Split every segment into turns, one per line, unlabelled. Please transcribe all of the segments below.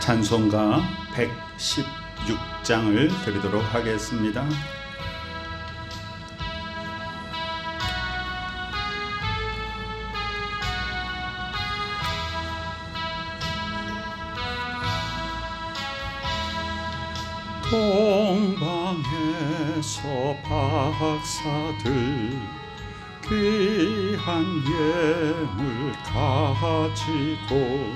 찬송가 116장을 드리도록 하겠습니다. 동방에서 박사들 귀한 예물 가지고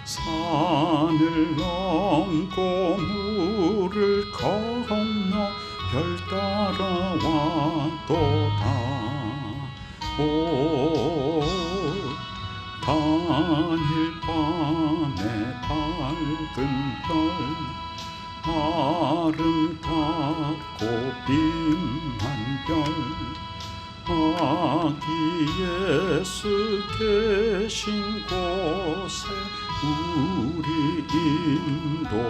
산을 넘고 물을 건너 별 따라와도다. 오 단일 밤의 밝은 별 아름답고 빛난 별 아기 예수 계신 곳에 우리 인도하여라.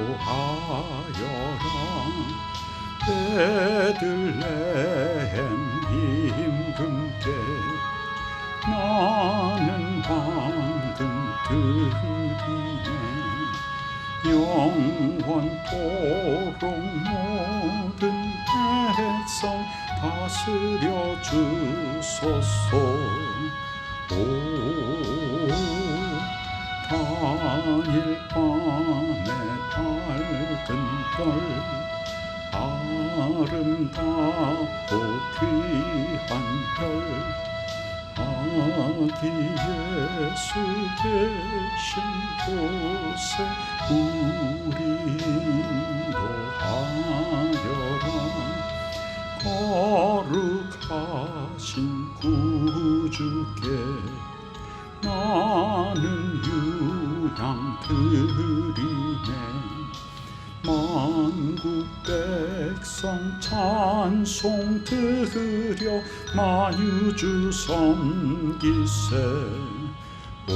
베들레헴 임금께 나는 황금 드리네. 영원토록 모든 백성 다스려 주소서. 오 단일 밤의 밝은 별 아름답고 귀한 별 아기 예수 계신 곳에 우리 인도하여라. 거룩하신 구주께 나는 유향 드리네. 만국 백성 찬송 드려 만유주 섬기세. 오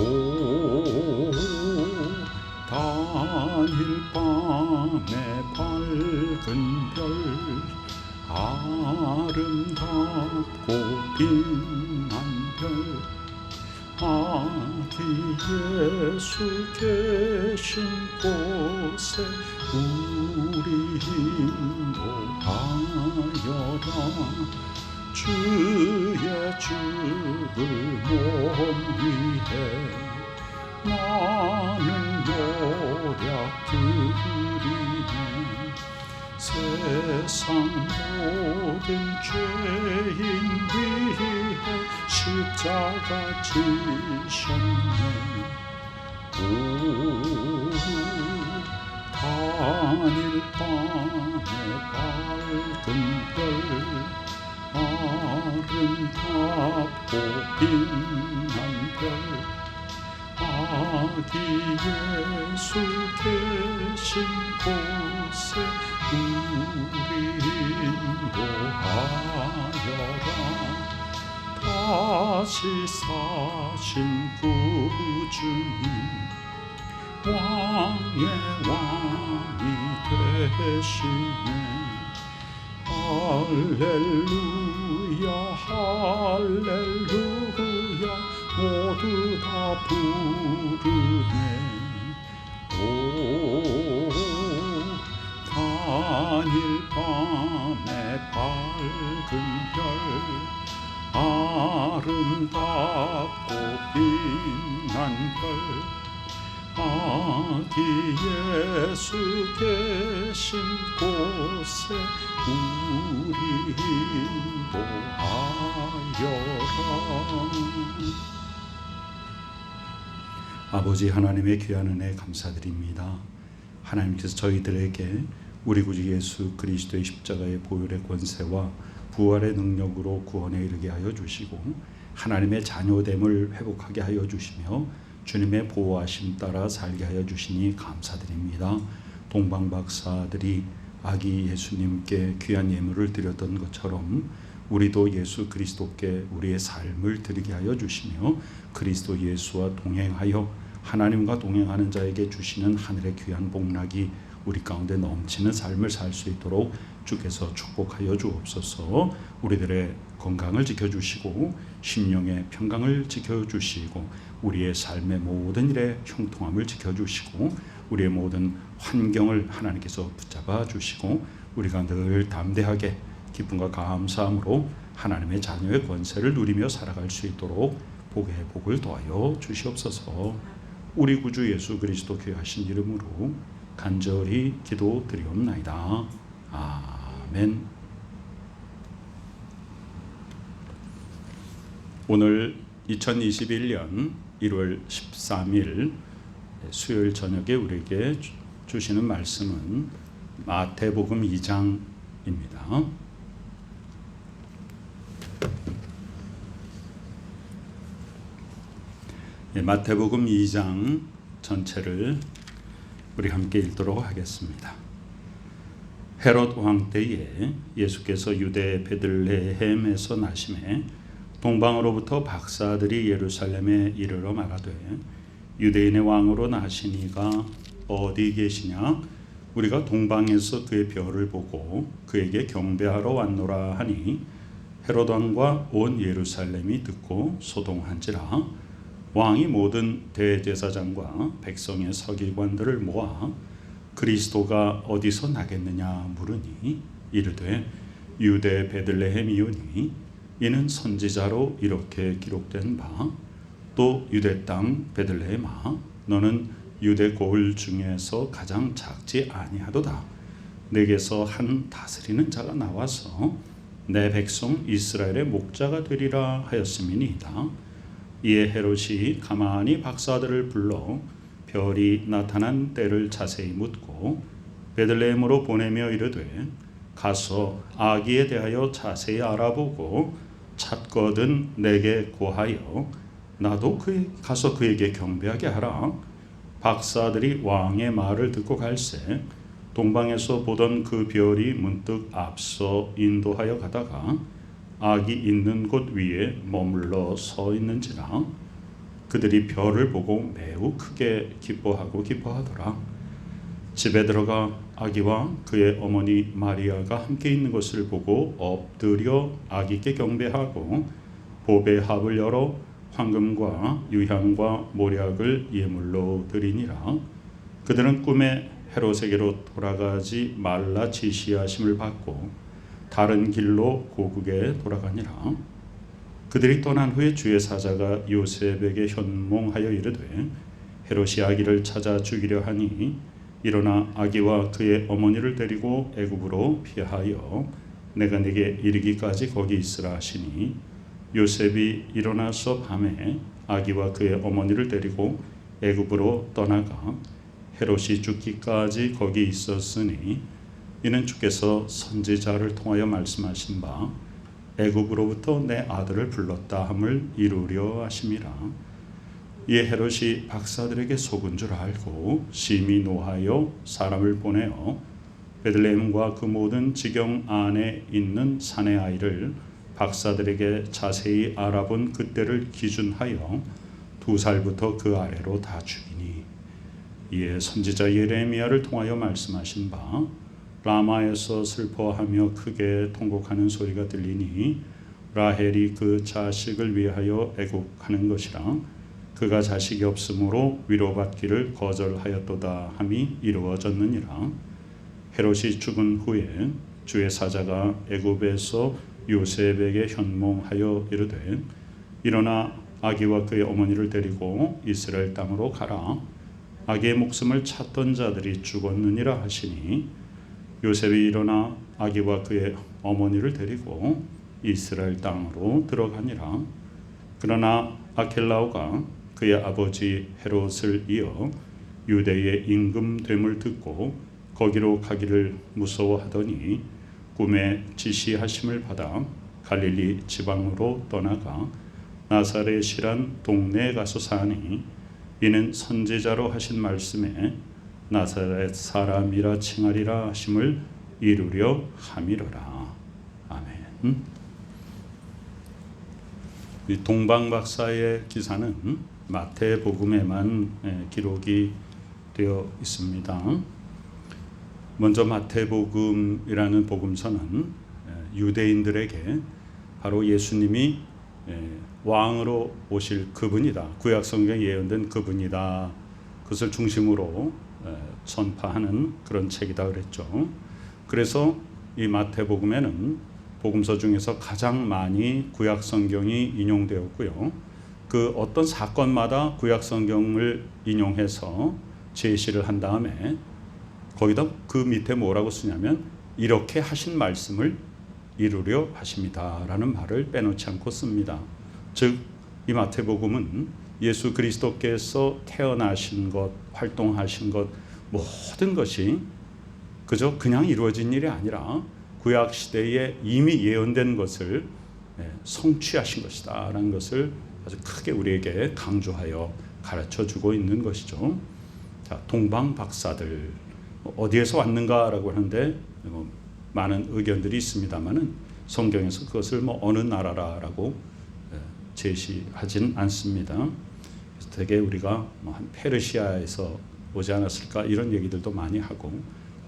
단일 밤의 밝은 별 아름답고 빛난 별 아기 예수 계신 곳에 우리 인도하여라. 주의 죽을 몸 위해 나는 노력 드리네. 세상 모든 죄인 위해 십자가 지셨네. 오 단일 밤의 밝은 별 아름답고 빛난 별 아기 예수 계신 곳에 우리 인도하여라. 다시 사신 구주님 왕의 왕이 되시네. 할렐루야 할렐루야 모두 다 부르네. 오 단일 밤의 밝은 별 아름답고 빛난 별 아기 예수 계신 곳에 우리 인도하여라. 아버지 하나님의 귀한 은혜 감사드립니다. 하나님께서 저희들에게 우리 구주 예수 그리스도의 십자가의 보혈의 권세와 부활의 능력으로 구원에 이르게 하여 주시고 하나님의 자녀됨을 회복하게 하여 주시며 주님의 보호하심 따라 살게 하여 주시니 감사드립니다. 동방박사들이 아기 예수님께 귀한 예물을 드렸던 것처럼 우리도 예수 그리스도께 우리의 삶을 드리게 하여 주시며 그리스도 예수와 동행하여 하나님과 동행하는 자에게 주시는 하늘의 귀한 복락이 우리 가운데 넘치는 삶을 살 수 있도록 주께서 축복하여 주옵소서. 우리들의 건강을 지켜주시고 심령의 평강을 지켜주시고 우리의 삶의 모든 일에 형통함을 지켜주시고 우리의 모든 환경을 하나님께서 붙잡아 주시고 우리가 늘 담대하게 기쁨과 감사함으로 하나님의 자녀의 권세를 누리며 살아갈 수 있도록 복의 복을 더하여 주시옵소서. 우리 구주 예수 그리스도 귀하신 이름으로 간절히 기도드리옵나이다. 아멘. 오늘 2021년 1월 13일 수요일 저녁에 우리에게 주시는 말씀은 마태복음 2장입니다. 마태복음 2장 전체를 우리 함께 읽도록 하겠습니다. 헤롯 왕 때에 예수께서 유대 베들레헴에서 나심에 동방으로부터 박사들이 예루살렘에 이르러 말하되 유대인의 왕으로 나시니가 어디 계시냐? 우리가 동방에서 그의 별을 보고 그에게 경배하러 왔노라 하니 헤롯 왕과 온 예루살렘이 듣고 소동한지라. 왕이 모든 대제사장과 백성의 서기관들을 모아 그리스도가 어디서 나겠느냐 물으니 이르되 유대 베들레헴이오니 이는 선지자로 이렇게 기록된 바 또 유대 땅 베들레헴아 너는 유대 고을 중에서 가장 작지 아니하도다. 내게서 한 다스리는 자가 나와서 내 백성 이스라엘의 목자가 되리라 하였음이니이다. 이에 헤롯이 가만히 박사들을 불러 별이 나타난 때를 자세히 묻고 베들레헴으로 보내며 이르되 가서 아기에 대하여 자세히 알아보고 찾거든 내게 고하여 나도 가서 그에게 경배하게 하라. 박사들이 왕의 말을 듣고 갈새 동방에서 보던 그 별이 문득 앞서 인도하여 가다가 아기 있는 곳 위에 머물러 서 있는지라. 그들이 별을 보고 매우 크게 기뻐하더라. 집에 들어가 아기와 그의 어머니 마리아가 함께 있는 것을 보고 엎드려 아기께 경배하고 보배 합을 열어 황금과 유향과 모략을 예물로 드리니라. 그들은 꿈에 헤롯에게로 돌아가지 말라 지시하심을 받고 다른 길로 고국에 돌아가니라. 그들이 떠난 후에 주의 사자가 요셉에게 현몽하여 이르되 헤롯이 아기를 찾아 죽이려 하니 일어나 아기와 그의 어머니를 데리고 애굽으로 피하여 내가 네게 이르기까지 거기 있으라 하시니 요셉이 일어나서 밤에 아기와 그의 어머니를 데리고 애굽으로 떠나가 헤롯이 죽기까지 거기 있었으니 이는 주께서 선지자를 통하여 말씀하신 바 애굽으로부터 내 아들을 불렀다 함을 이루려 하심이라. 이에 헤롯이 박사들에게 속은 줄 알고 심히 노하여 사람을 보내어 베들레헴과 그 모든 지경 안에 있는 산의 아이를 박사들에게 자세히 알아본 그때를 기준하여 2살부터 그 아래로 다 죽이니 이에 선지자 예레미야를 통하여 말씀하신 바 라마에서 슬퍼하며 크게 통곡하는 소리가 들리니 라헬이 그 자식을 위하여 애곡하는 것이라. 그가 자식이 없으므로 위로받기를 거절하였도다 함이 이루어졌느니라. 헤롯이 죽은 후에 주의 사자가 애굽에서 요셉에게 현몽하여 이르되 일어나 아기와 그의 어머니를 데리고 이스라엘 땅으로 가라. 아기의 목숨을 찾던 자들이 죽었느니라 하시니 요셉이 일어나 아기와 그의 어머니를 데리고 이스라엘 땅으로 들어가니라. 그러나 아켈라오가 그의 아버지 헤롯을 이어 유대의 임금됨을 듣고 거기로 가기를 무서워하더니 꿈에 지시하심을 받아 갈릴리 지방으로 떠나가 나사렛이란 동네에 가서 사니 이는 선지자로 하신 말씀에 나사렛 사람이라 칭하리라 하심을 이루려 함이로라. 아멘. 이 동방박사의 기사는 마태복음에만 기록이 되어 있습니다. 먼저 마태복음이라는 복음서는 유대인들에게 바로 예수님이 왕으로 오실 그분이다, 구약 성경에 예언된 그분이다, 그것을 중심으로 전파하는 그런 책이다 그랬죠. 그래서 이 마태복음에는 복음서 중에서 가장 많이 구약 성경이 인용되었고요. 그 어떤 사건마다 구약 성경을 인용해서 제시를 한 다음에 거기다 그 밑에 뭐라고 쓰냐면 이렇게 하신 말씀을 이루려 하십니다라는 말을 빼놓지 않고 씁니다. 즉 이 마태복음은 예수 그리스도께서 태어나신 것, 활동하신 것 모든 것이 그저 그냥 이루어진 일이 아니라 구약 시대에 이미 예언된 것을 성취하신 것이다 라는 것을 아주 크게 우리에게 강조하여 가르쳐주고 있는 것이죠. 자, 동방 박사들 어디에서 왔는가라고 하는데 많은 의견들이 있습니다만은 성경에서 그것을 어느 나라라고 제시하진 않습니다. 되게 우리가 한 페르시아에서 오지 않았을까 이런 얘기들도 많이 하고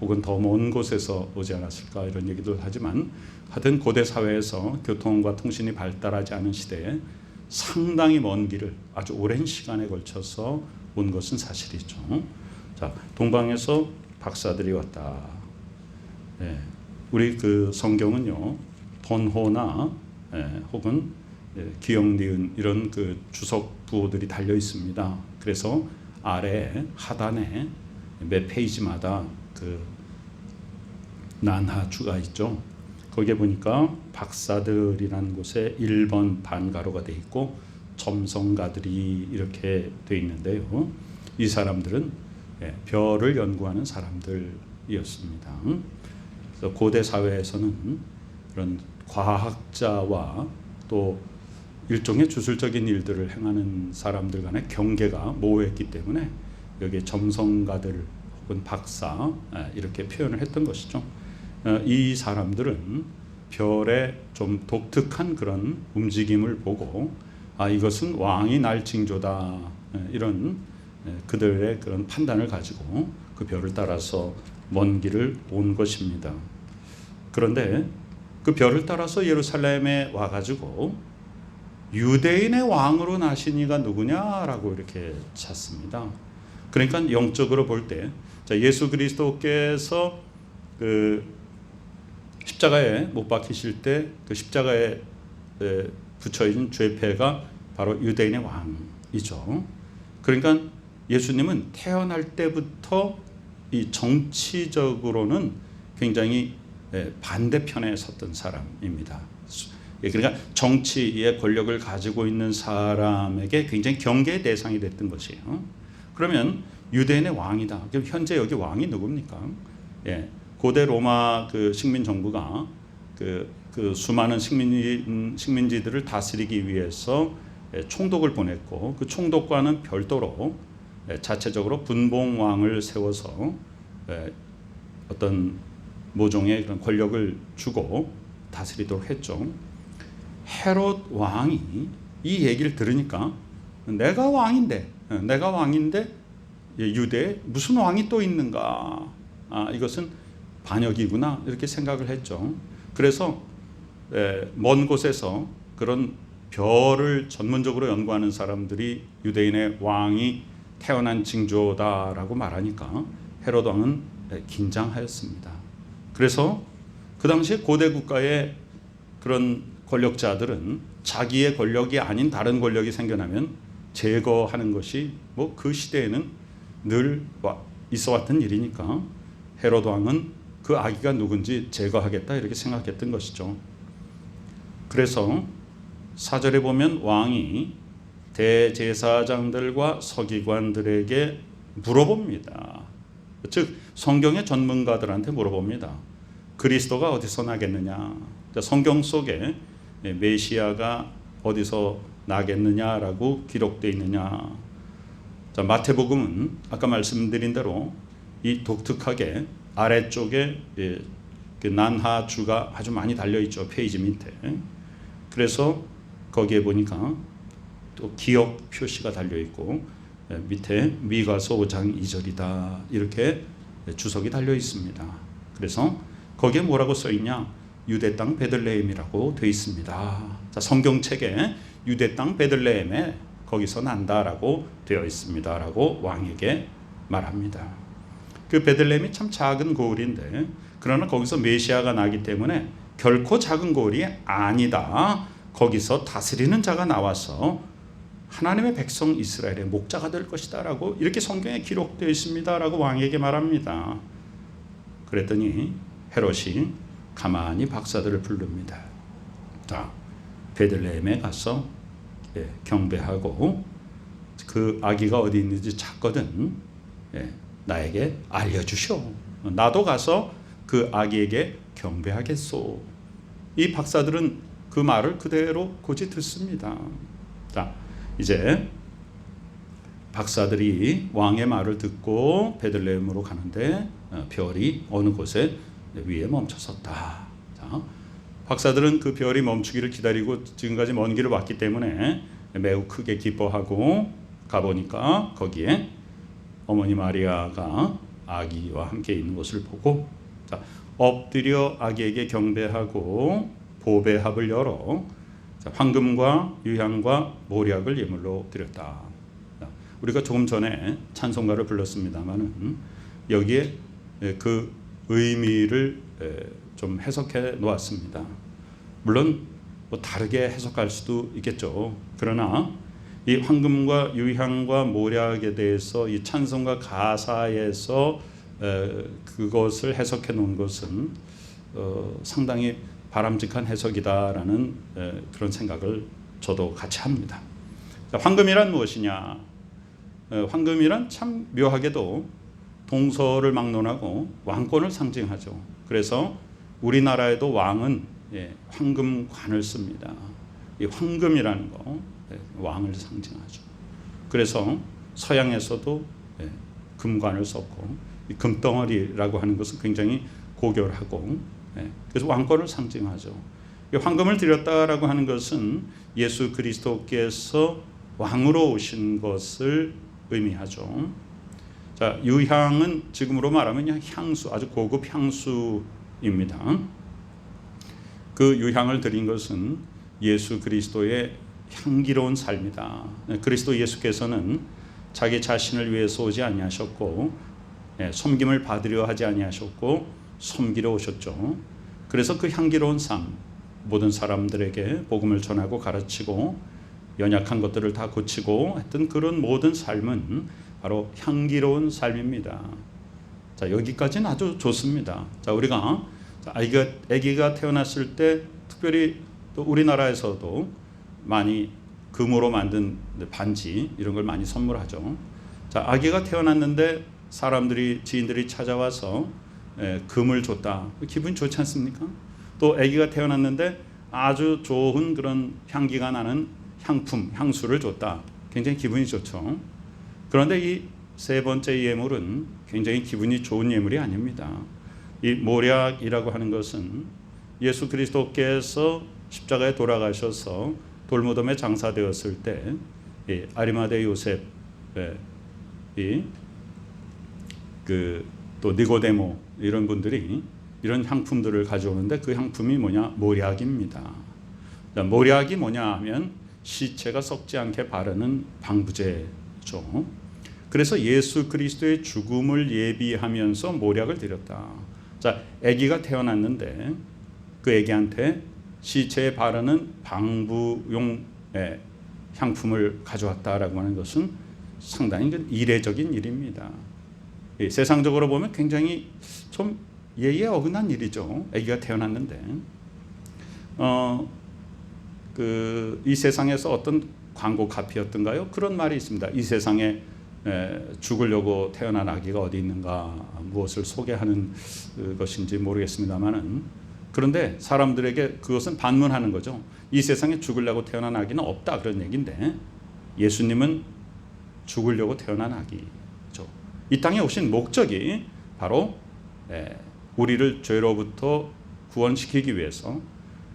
혹은 더 먼 곳에서 오지 않았을까 이런 얘기도 하지만 하여튼 고대 사회에서 교통과 통신이 발달하지 않은 시대에 상당히 먼 길을 아주 오랜 시간에 걸쳐서 온 것은 사실이죠. 자, 동방에서 박사들이 왔다. 우리 그 성경은요 번호나 혹은 기역 니은 이런 그 주석 부호들이 달려 있습니다. 그래서 아래 하단에 몇 페이지마다 그 난하주가 있죠. 거기에 보니까 박사들이라는 곳에 1번 반가로가 돼 있고 점성가들이 이렇게 돼 있는데요. 이 사람들은 별을 연구하는 사람들이었습니다. 그래서 고대 사회에서는 그런 과학자와 또 일종의 주술적인 일들을 행하는 사람들 간의 경계가 모호했기 때문에 여기에 점성가들 혹은 박사 이렇게 표현을 했던 것이죠. 이 사람들은 별의 좀 독특한 그런 움직임을 보고 이것은 왕이 날 징조다 이런 그들의 그런 판단을 가지고 그 별을 따라서 먼 길을 온 것입니다. 그런데 그 별을 따라서 예루살렘에 와가지고 유대인의 왕으로 나신 이가 누구냐라고 이렇게 찾습니다. 그러니까 영적으로 볼 때 예수 그리스도께서 그 십자가에 못 박히실 때 그 십자가에 붙여 있는 죄패가 바로 유대인의 왕이죠. 그러니까 예수님은 태어날 때부터 이 정치적으로는 굉장히 반대편에 섰던 사람입니다. 그러니까 정치의 권력을 가지고 있는 사람에게 굉장히 경계의 대상이 됐던 것이에요. 그러면 유대인의 왕이다. 그럼 현재 여기 왕이 누굽니까? 고대 로마 그 식민 정부가 그 수많은 식민지들을 다스리기 위해서 총독을 보냈고 그 총독과는 별도로 자체적으로 분봉왕을 세워서 어떤 모종의 그런 권력을 주고 다스리도록 했죠. 헤롯 왕이 이 얘기를 들으니까 내가 왕인데 유대에 무슨 왕이 또 있는가? 이것은 반역이구나 이렇게 생각을 했죠. 그래서 먼 곳에서 그런 별을 전문적으로 연구하는 사람들이 유대인의 왕이 태어난 징조다라고 말하니까 헤롯 왕은 긴장하였습니다. 그래서 그 당시에 고대 국가의 그런 권력자들은 자기의 권력이 아닌 다른 권력이 생겨나면 제거하는 것이 그 시대에는 늘 있어 왔던 일이니까 헤롯 왕은 그 아기가 누군지 제거하겠다 이렇게 생각했던 것이죠. 그래서 4절에 보면 왕이 대제사장들과 서기관들에게 물어봅니다. 즉 성경의 전문가들한테 물어봅니다. 그리스도가 어디서 나겠느냐? 성경 속에 메시아가 어디서 나겠느냐라고 기록되어 있느냐? 자, 마태복음은 아까 말씀드린 대로 이 독특하게 아래쪽에 그 난하주가 아주 많이 달려 있죠. 페이지 밑에. 그래서 거기에 보니까 또 기억 표시가 달려 있고 밑에 미가서 5장 2절이다 이렇게 주석이 달려 있습니다. 그래서 거기에 뭐라고 써 있냐? 유대 땅 베들레헴이라고 되어 있습니다. 자, 성경책에 유대 땅 베들레헴에 거기서 난다라고 되어 있습니다라고 왕에게 말합니다. 그 베들레헴이 참 작은 고을인데, 그러나 거기서 메시아가 나기 때문에 결코 작은 고을이 아니다. 거기서 다스리는 자가 나와서 하나님의 백성 이스라엘의 목자가 될 것이다 라고 이렇게 성경에 기록되어 있습니다 라고 왕에게 말합니다. 그랬더니 헤롯이 가만히 박사들을 부릅니다. 자, 베들레헴에 가서 경배하고 그 아기가 어디 있는지 찾거든 나에게 알려주시오. 나도 가서 그 아기에게 경배하겠소. 이 박사들은 그 말을 그대로 곧이 듣습니다. 자, 이제 박사들이 왕의 말을 듣고 베들레헴으로 가는데 별이 어느 곳에 위에 멈춰섰다. 자, 박사들은 그 별이 멈추기를 기다리고 지금까지 먼 길을 왔기 때문에 매우 크게 기뻐하고 가보니까 거기에 어머니 마리아가 아기와 함께 있는 것을 보고, 자, 엎드려 아기에게 경배하고 보배합을 열어 황금과 유향과 모략을 예물로 드렸다. 우리가 조금 전에 찬송가를 불렀습니다만은 여기에 그 의미를 좀 해석해 놓았습니다. 물론 뭐 다르게 해석할 수도 있겠죠. 그러나 이 황금과 유향과 모략에 대해서 이 찬송가 가사에서 그것을 해석해 놓은 것은 상당히 바람직한 해석이다라는 그런 생각을 저도 같이 합니다. 황금이란 무엇이냐? 황금이란 참 묘하게도 동서를 막론하고 왕권을 상징하죠. 그래서 우리나라에도 왕은 황금관을 씁니다. 이 황금이라는 거 왕을 상징하죠. 그래서 서양에서도 금관을 썼고, 이 금덩어리라고 하는 것은 굉장히 고결하고, 그래서 왕권을 상징하죠. 황금을 드렸다라고 하는 것은 예수 그리스도께서 왕으로 오신 것을 의미하죠. 자, 유향은 지금으로 말하면 향수, 아주 고급 향수입니다. 그 유향을 드린 것은 예수 그리스도의 향기로운 삶이다. 그리스도 예수께서는 자기 자신을 위해서 오지 아니하셨고, 섬김을 받으려 하지 아니하셨고 섬기러 오셨죠. 그래서 그 향기로운 삶, 모든 사람들에게 복음을 전하고 가르치고 연약한 것들을 다 고치고 했던 그런 모든 삶은 바로 향기로운 삶입니다. 자, 여기까지는 아주 좋습니다. 자, 우리가 아기가 태어났을 때 특별히 또 우리나라에서도 많이 금으로 만든 반지 이런 걸 많이 선물하죠. 자, 아기가 태어났는데 사람들이 지인들이 찾아와서 금을 줬다. 기분 좋지 않습니까? 또 아기가 태어났는데 아주 좋은 그런 향기가 나는 향품, 향수를 줬다. 굉장히 기분이 좋죠. 그런데 이 세 번째 예물은 굉장히 기분이 좋은 예물이 아닙니다. 이 모략이라고 하는 것은 예수 그리스도께서 십자가에 돌아가셔서 돌무덤에 장사되었을 때 아리마대 요셉, 또 니고데모 이런 분들이 이런 향품들을 가져오는데 그 향품이 뭐냐? 모략입니다. 모략이 뭐냐 하면 시체가 썩지 않게 바르는 방부제죠. 그래서 예수 그리스도의 죽음을 예비하면서 모략을 드렸다. 자, 아기가 태어났는데 그 아기한테 시체에 바르는 방부용 향품을 가져왔다라고 하는 것은 상당히 이례적인 일입니다. 세상적으로 보면 굉장히 좀 예의에 어긋난 일이죠. 아기가 태어났는데 이 세상에서 어떤 광고 카피였던가요? 그런 말이 있습니다. 이 세상에 죽으려고 태어난 아기가 어디 있는가, 무엇을 소개하는 것인지 모르겠습니다만은, 그런데 사람들에게 그것은 반문하는 거죠. 이 세상에 죽으려고 태어난 아기는 없다, 그런 얘기인데 예수님은 죽으려고 태어난 아기죠. 이 땅에 오신 목적이 바로 우리를 죄로부터 구원시키기 위해서,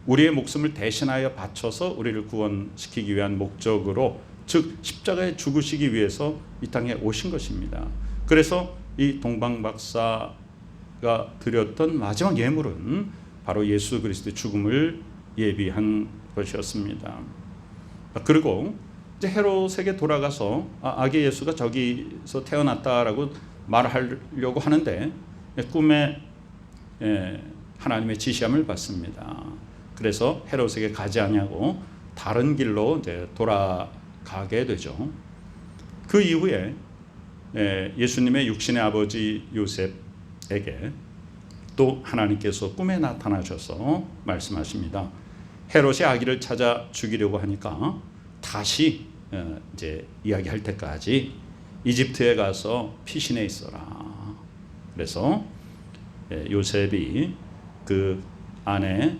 우리의 목숨을 대신하여 바쳐서 우리를 구원시키기 위한 목적으로, 즉 십자가에 죽으시기 위해서 이 땅에 오신 것입니다. 그래서 이 동방박사가 드렸던 마지막 예물은 바로 예수 그리스도의 죽음을 예비한 것이었습니다. 그리고 이제 헤롯에게 돌아가서 아기 예수가 저기서 태어났다라고 말하려고 하는데 꿈에 하나님의 지시함을 받습니다. 그래서 헤롯에게 가지 아니하고 다른 길로 이제 돌아가게 되죠. 그 이후에 예수님의 육신의 아버지 요셉에게 또 하나님께서 꿈에 나타나셔서 말씀하십니다. 헤롯이 아기를 찾아 죽이려고 하니까 다시 이제 이야기할 때까지 이집트에 가서 피신해 있어라. 그래서 요셉이 그 아내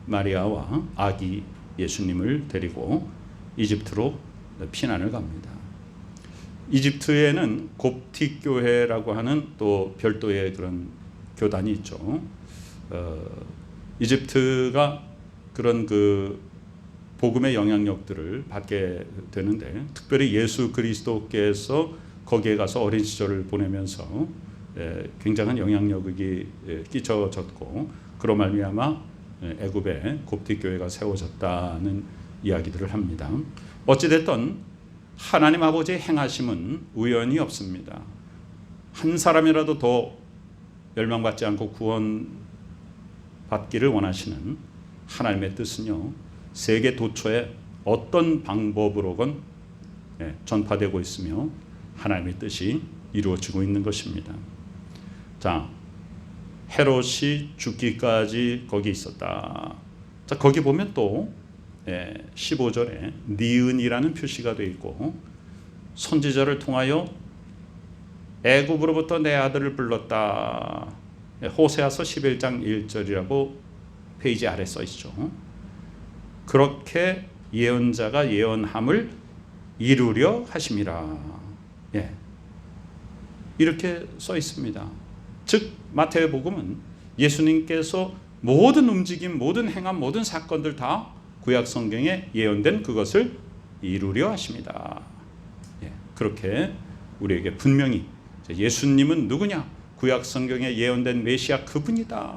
마리아와 아기 예수님을 데리고 이집트로 피난을 갑니다. 이집트에는 곱틱 교회라고 하는 또 별도의 그런 교단이 있죠. 이집트가 그런 그 복음의 영향력들을 받게 되는데, 특별히 예수 그리스도께서 거기에 가서 어린 시절을 보내면서 굉장한 영향력이 끼쳐졌고, 그로 말미암아 애굽에 곱틱 교회가 세워졌다는 이야기들을 합니다. 어찌됐든 하나님 아버지의 행하심은 우연이 없습니다. 한 사람이라도 더 멸망받지 않고 구원받기를 원하시는 하나님의 뜻은요, 세계 도처에 어떤 방법으로건 전파되고 있으며 하나님의 뜻이 이루어지고 있는 것입니다. 자, 헤롯이 죽기까지 거기 있었다. 자, 거기 보면 또 15절에 니은이라는 표시가 되어 있고, 선지자를 통하여 애굽으로부터 내 아들을 불렀다. 호세아서 11장 1절이라고 페이지 아래 써 있죠. 그렇게 예언자가 예언함을 이루려 하심이라. 이렇게 써 있습니다. 즉 마태복음은 예수님께서 모든 움직임, 모든 행함, 모든 사건들 다 구약 성경에 예언된 그것을 이루려 하십니다. 그렇게 우리에게 분명히 예수님은 누구냐? 구약 성경에 예언된 메시아 그분이다.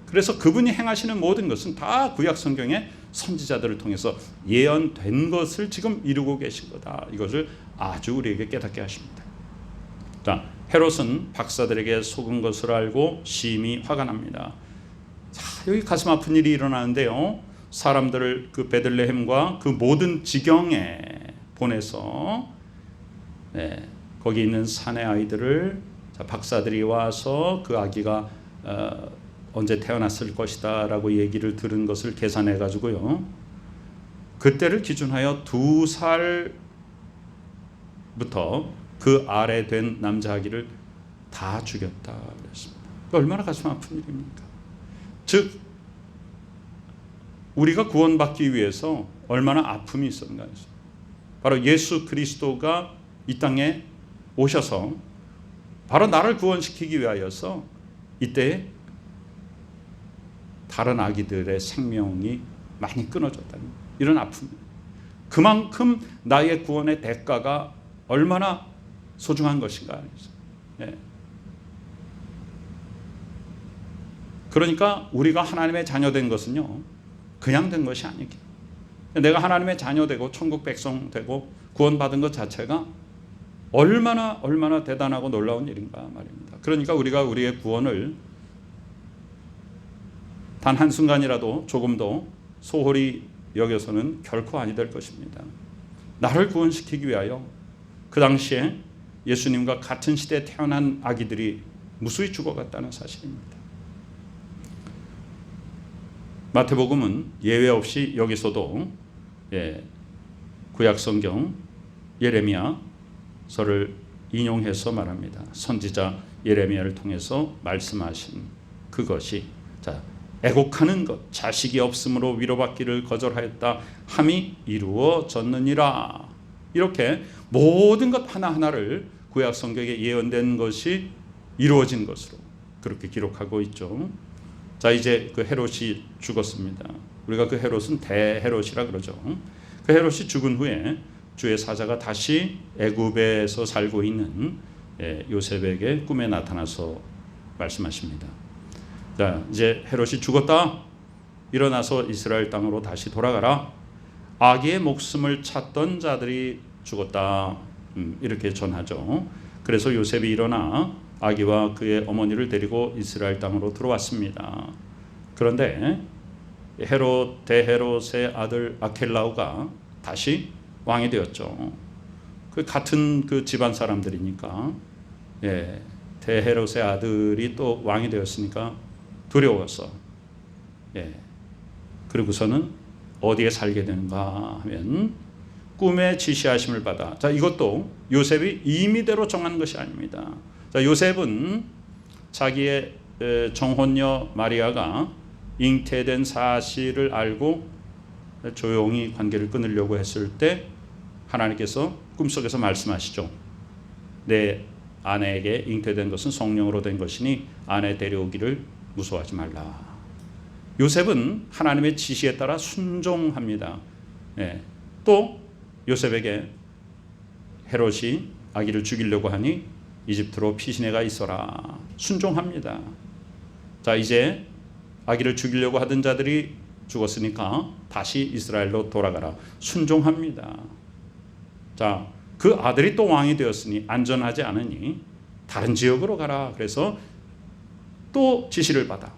그래서 그분이 행하시는 모든 것은 다 구약 성경의 선지자들을 통해서 예언된 것을 지금 이루고 계신 거다. 이것을 아주 우리에게 깨닫게 하십니다. 자, 헤롯은 박사들에게 속은 것을 알고 심히 화가 납니다. 자, 여기 가슴 아픈 일이 일어나는데요. 사람들을 그 베들레헴과 그 모든 지경에 보내서 거기 있는 산의 아이들을, 박사들이 와서 그 아기가 언제 태어났을 것이다 라고 얘기를 들은 것을 계산해 가지고요, 그때를 기준하여 2살부터 그 아래 된 남자 아기를 다 죽였다 그랬습니다. 얼마나 가슴 아픈 일입니까? 즉 우리가 구원받기 위해서 얼마나 아픔이 있었는가 해서, 바로 예수 그리스도가 이 땅에 오셔서 바로 나를 구원시키기 위하여서 이때 다른 아기들의 생명이 많이 끊어졌다는 이런 아픔. 그만큼 나의 구원의 대가가 얼마나 소중한 것인가. 그러니까 우리가 하나님의 자녀된 것은요, 그냥 된 것이 아니기. 내가 하나님의 자녀되고 천국 백성 되고 구원받은 것 자체가 얼마나 대단하고 놀라운 일인가 말입니다. 그러니까 우리가 우리의 구원을 단 한순간이라도 조금도 소홀히 여겨서는 결코 아니 될 것입니다. 나를 구원시키기 위하여 그 당시에 예수님과 같은 시대에 태어난 아기들이 무수히 죽어갔다는 사실입니다. 마태복음은 예외 없이 여기서도 구약성경 예레미야서를 인용해서 말합니다. 선지자 예레미야를 통해서 말씀하신 그것이, 자, 애곡하는 것, 자식이 없으므로 위로받기를 거절하였다 함이 이루어졌느니라. 이렇게 모든 것 하나하나를 구약 성경에 예언된 것이 이루어진 것으로 그렇게 기록하고 있죠. 자, 이제 그 헤롯이 죽었습니다. 우리가 그 헤롯은 대헤롯이라 그러죠. 그 헤롯이 죽은 후에 주의 사자가 다시 애굽에서 살고 있는 요셉에게 꿈에 나타나서 말씀하십니다. 자, 이제 헤롯이 죽었다. 일어나서 이스라엘 땅으로 다시 돌아가라. 아기의 목숨을 찾던 자들이 죽었다. 이렇게 전하죠. 그래서 요셉이 일어나 아기와 그의 어머니를 데리고 이스라엘 땅으로 들어왔습니다. 그런데 대헤롯의 아들 아켈라오가 다시 왕이 되었죠. 그 같은 그 집안 사람들이니까, 대헤롯의 아들이 또 왕이 되었으니까 두려워서, 그리고서는 어디에 살게 되는가 하면 꿈에 지시하심을 받아. 자, 이것도 요셉이 임의대로 정한 것이 아닙니다. 자, 요셉은 자기의 정혼녀 마리아가 잉태된 사실을 알고 조용히 관계를 끊으려고 했을 때 하나님께서 꿈속에서 말씀하시죠. 내 아내에게 잉태된 것은 성령으로 된 것이니 아내 데려오기를 무서워하지 말라. 요셉은 하나님의 지시에 따라 순종합니다. 또 요셉에게 헤롯이 아기를 죽이려고 하니 이집트로 피신해가 있어라. 순종합니다. 자, 이제 아기를 죽이려고 하던 자들이 죽었으니까 다시 이스라엘로 돌아가라. 순종합니다. 자, 그 아들이 또 왕이 되었으니 안전하지 않으니 다른 지역으로 가라. 그래서 또 지시를 받아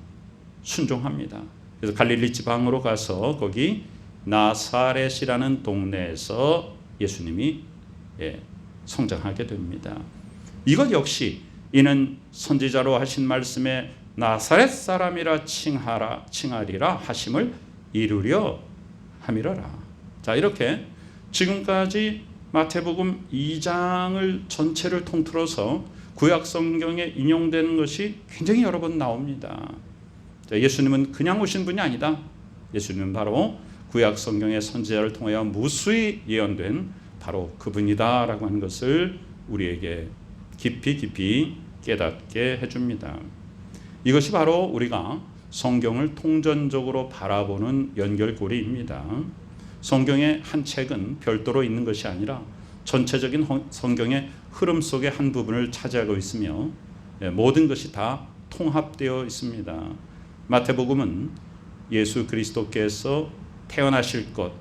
순종합니다. 그래서 갈릴리 지방으로 가서 거기 나사렛이라는 동네에서 예수님이 성장하게 됩니다. 이것 역시 이는 선지자로 하신 말씀에 나사렛 사람이라 칭하리라 하심을 이루려 함이러라. 자, 이렇게 지금까지 마태복음 2장을 전체를 통틀어서 구약 성경에 인용되는 것이 굉장히 여러 번 나옵니다. 자, 예수님은 그냥 오신 분이 아니다. 예수님은 바로 구약 성경의 선지자를 통하여 무수히 예언된 바로 그분이다라고 하는 것을 우리에게 깊이 깨닫게 해줍니다. 이것이 바로 우리가 성경을 통전적으로 바라보는 연결고리입니다. 성경의 한 책은 별도로 있는 것이 아니라 전체적인 성경의 흐름 속의 한 부분을 차지하고 있으며 모든 것이 다 통합되어 있습니다. 마태복음은 예수 그리스도께서 태어나실 것,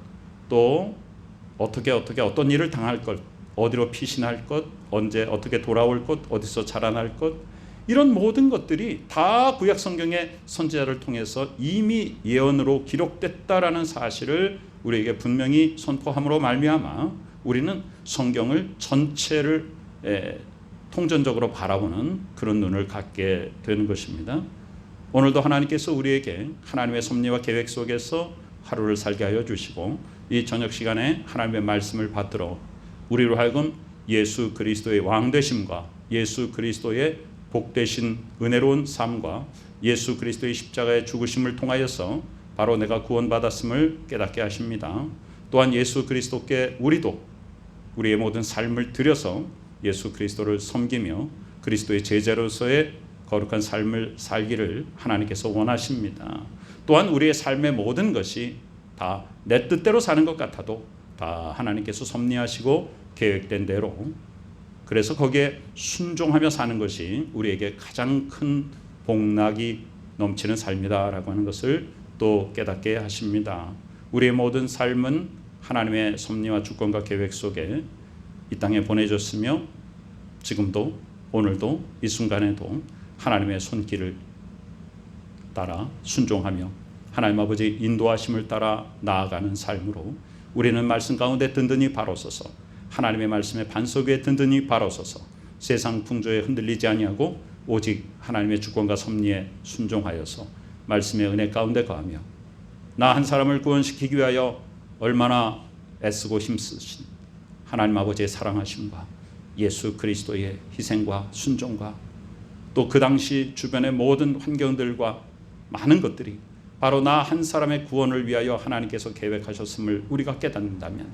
또 어떻게 어떤 일을 당할 것, 어디로 피신할 것, 언제 어떻게 돌아올 것, 어디서 자라날 것, 이런 모든 것들이 다 구약 성경의 선지자를 통해서 이미 예언으로 기록됐다라는 사실을 우리에게 분명히 선포함으로 말미암아 우리는 성경을 전체를 통전적으로 바라보는 그런 눈을 갖게 되는 것입니다. 오늘도 하나님께서 우리에게 하나님의 섭리와 계획 속에서 하루를 살게 하여 주시고 이 저녁 시간에 하나님의 말씀을 받들어 우리로 하여금 예수 그리스도의 왕되심과 예수 그리스도의 복되신 은혜로운 삶과 예수 그리스도의 십자가의 죽으심을 통하여서 바로 내가 구원받았음을 깨닫게 하십니다. 또한 예수 그리스도께 우리도 우리의 모든 삶을 들여서 예수 그리스도를 섬기며 그리스도의 제자로서의 거룩한 삶을 살기를 하나님께서 원하십니다. 또한 우리의 삶의 모든 것이 다 내 뜻대로 사는 것 같아도 다 하나님께서 섭리하시고 계획된 대로, 그래서 거기에 순종하며 사는 것이 우리에게 가장 큰 복락이 넘치는 삶이다라고 하는 것을 또 깨닫게 하십니다. 우리의 모든 삶은 하나님의 섭리와 주권과 계획 속에 이 땅에 보내졌으며 지금도 오늘도 이 순간에도 하나님의 손길을 따라 순종하며 하나님 아버지의 인도하심을 따라 나아가는 삶으로 우리는 말씀 가운데 든든히 바로 서서 하나님의 말씀의 반석 위에 든든히 바로 서서 세상 풍조에 흔들리지 아니하고 오직 하나님의 주권과 섭리에 순종하여서 말씀의 은혜 가운데 거하며 나 한 사람을 구원시키기 위하여 얼마나 애쓰고 힘쓰신 하나님 아버지의 사랑하심과 예수 그리스도의 희생과 순종과 또 그 당시 주변의 모든 환경들과 많은 것들이 바로 나 한 사람의 구원을 위하여 하나님께서 계획하셨음을 우리가 깨닫는다면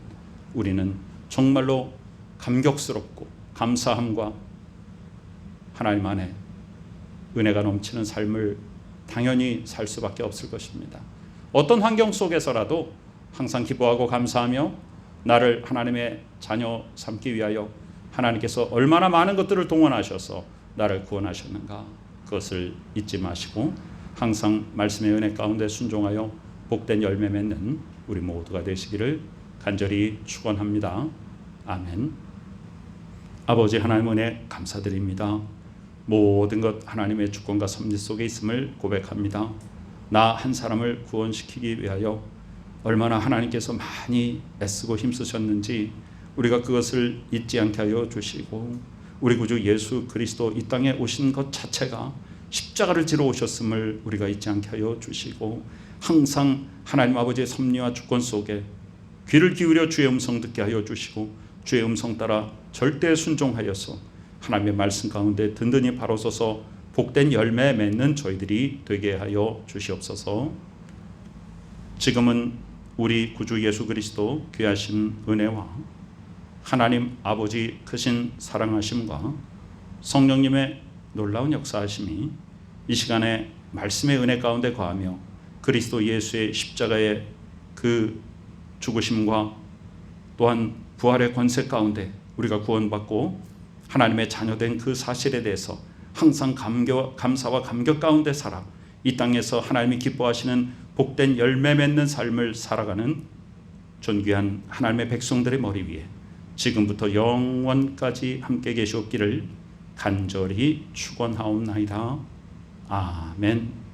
우리는 정말로 감격스럽고 감사함과 하나님 안에 은혜가 넘치는 삶을 당연히 살 수밖에 없을 것입니다. 어떤 환경 속에서라도 항상 기뻐하고 감사하며 나를 하나님의 자녀 삼기 위하여 하나님께서 얼마나 많은 것들을 동원하셔서 나를 구원하셨는가, 그것을 잊지 마시고 항상 말씀의 은혜 가운데 순종하여 복된 열매 맺는 우리 모두가 되시기를 간절히 축원합니다. 아멘. 아버지 하나님 은혜 감사드립니다. 모든 것 하나님의 주권과 섭리 속에 있음을 고백합니다. 나 한 사람을 구원시키기 위하여 얼마나 하나님께서 많이 애쓰고 힘쓰셨는지 우리가 그것을 잊지 않게 하여 주시고, 우리 구주 예수 그리스도 이 땅에 오신 것 자체가 십자가를 지러 오셨음을 우리가 잊지 않게 하여 주시고, 항상 하나님 아버지의 섭리와 주권 속에 귀를 기울여 주의 음성 듣게 하여 주시고, 주의 음성 따라 절대 순종하여서 하나님의 말씀 가운데 든든히 바로 서서 복된 열매 맺는 저희들이 되게 하여 주시옵소서. 지금은 우리 구주 예수 그리스도 귀하신 은혜와 하나님 아버지 크신 사랑하심과 성령님의 놀라운 역사하심이 이 시간에 말씀의 은혜 가운데 거하며 그리스도 예수의 십자가의 그 죽으심과 또한 부활의 권세 가운데 우리가 구원받고 하나님의 자녀된 그 사실에 대해서 항상 감사와 감격 가운데 살아 이 땅에서 하나님이 기뻐하시는 복된 열매 맺는 삶을 살아가는 존귀한 하나님의 백성들의 머리 위에 지금부터 영원까지 함께 계시옵기를 간절히 축원하옵나이다. 아멘.